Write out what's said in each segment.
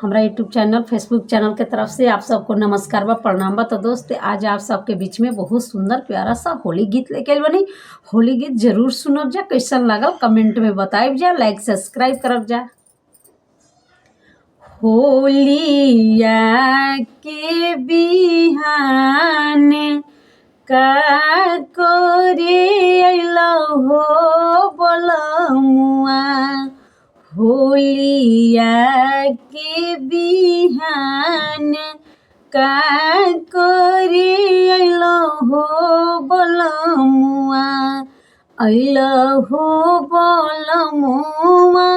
हमारा YouTube channel Facebook channel के तरफ से आप सबको नमस्कार बा प्रणाम बा। तो दोस्त आज आप सबके बीच में बहुत सुंदर प्यारा सा होली गीत लेके आइल बनी। होली गीत जरूर सुनब जा, कैसन लागल कमेंट में बताइब जा, लाइक सब्सक्राइब करब जा। होलिया के बिहान का करे अइलो हो बोलमुआ, होलिया के बिहान का करे अइलो हो बोलमुआ, अइलो हो बोलमुआ,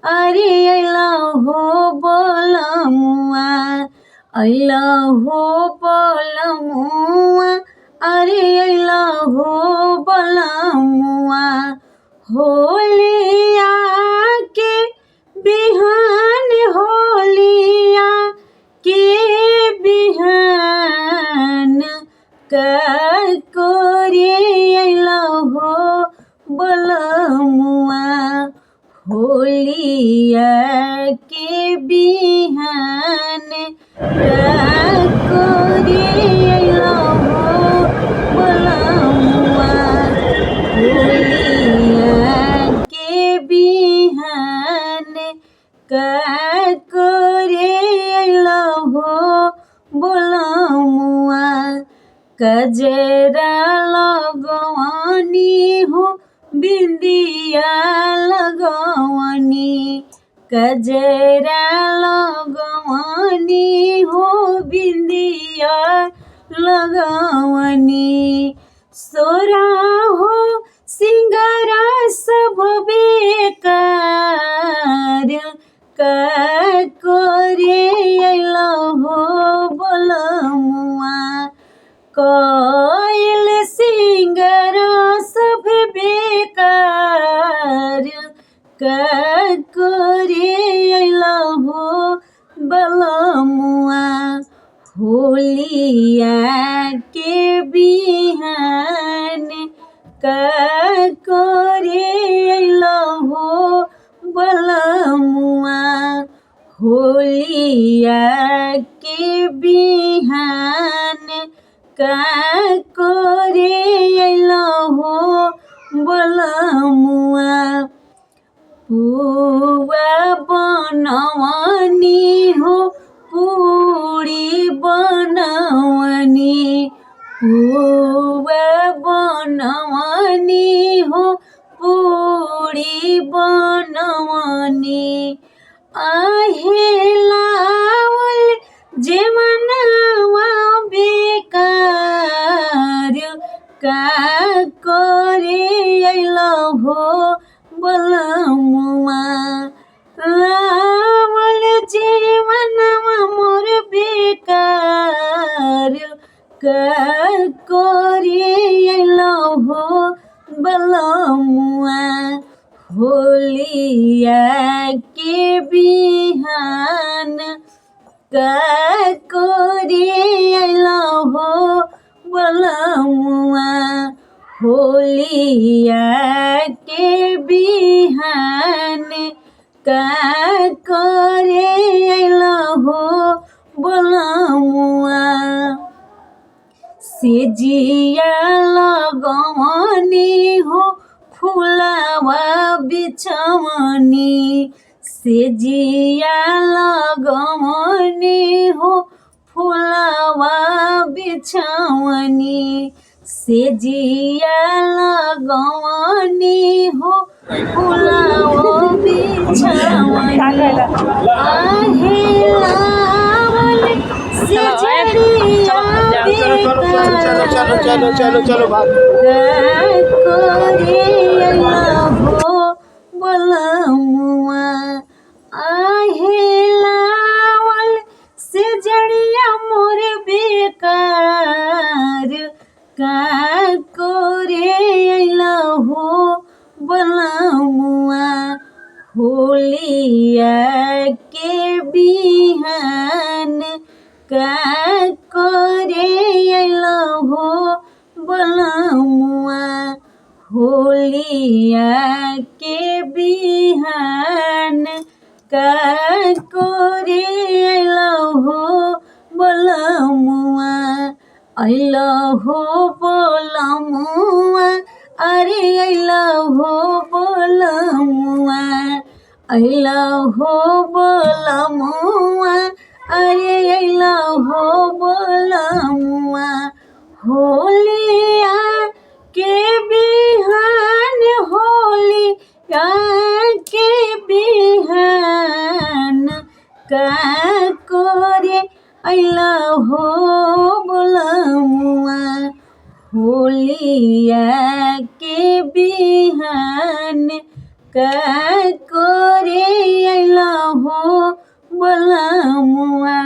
अरे अइलो हो बोलमुआ, अइलो हो बोलमुआ, अरे अइलो हो बोलमुआ। होलिया के बिहान, होलिया के बिहान का करे अइलो हो बोलमुआ, होलिया के बिहान का करे अइलो हो बोलमुआ, होलिया के बिहान का करे अइलो हो बोलमुआ। कजरा लगवनी हो बिंदिया लगवनी, कजरा लगवनी हो बिंदिया लगवनी, सोरा हो सिंगारा सब बेकार का करे अइलो हो बोलमुआ, कोयल सिंगारा सब बेकार का करे अइलो हो बोलमुआ, होलिया के बिहान का करे अइलो हो बोलमुआ, होलिया के बिहान का करे अइलो हो बोलमुआ। पुआ बनवनी हो पूरी बनवनी, पुआ बनवनी हो पूरी बनवनी, आहे लावल जे मनवा बेकार का करे अइलो हो बोलमुआ, लावल जे मनवा मोर बेकार का करे अइलो हो बोलमुआ, होलिया के बिहान का करे अइलो हो बोलमुआ, होलिया के बिहान का करे अइलो हो बोलमुआ। सेजिया लगवनी हो फुलावा बिछवनी, सेजिया लगवनी हो फुलावा बिछवनी, सेजिया लगवनी हो फुलावा बिछवनी, आहे लावल सेजरिया चलो करे अइलो हो बोलमुआ, आहे लावल सेजरिया मोर बेकार का करे अइलो हो बोलमुआ, होलिया के बिहान का करे अइलो हो बोलमुआ, होलिया के बिहान का करे अइला हो बोलमुआ, अइला हो बोलमुआ, अरे अइला हो बोलमुआ, अइला हो बोलमुआ, अरे अइला हो बोलमुआ। होलिया के बिहान, होलिया के बिहान, का करे अइला हो बोलमुआ, होलिया के बिहान, का करे अइला हो बोलमुआ।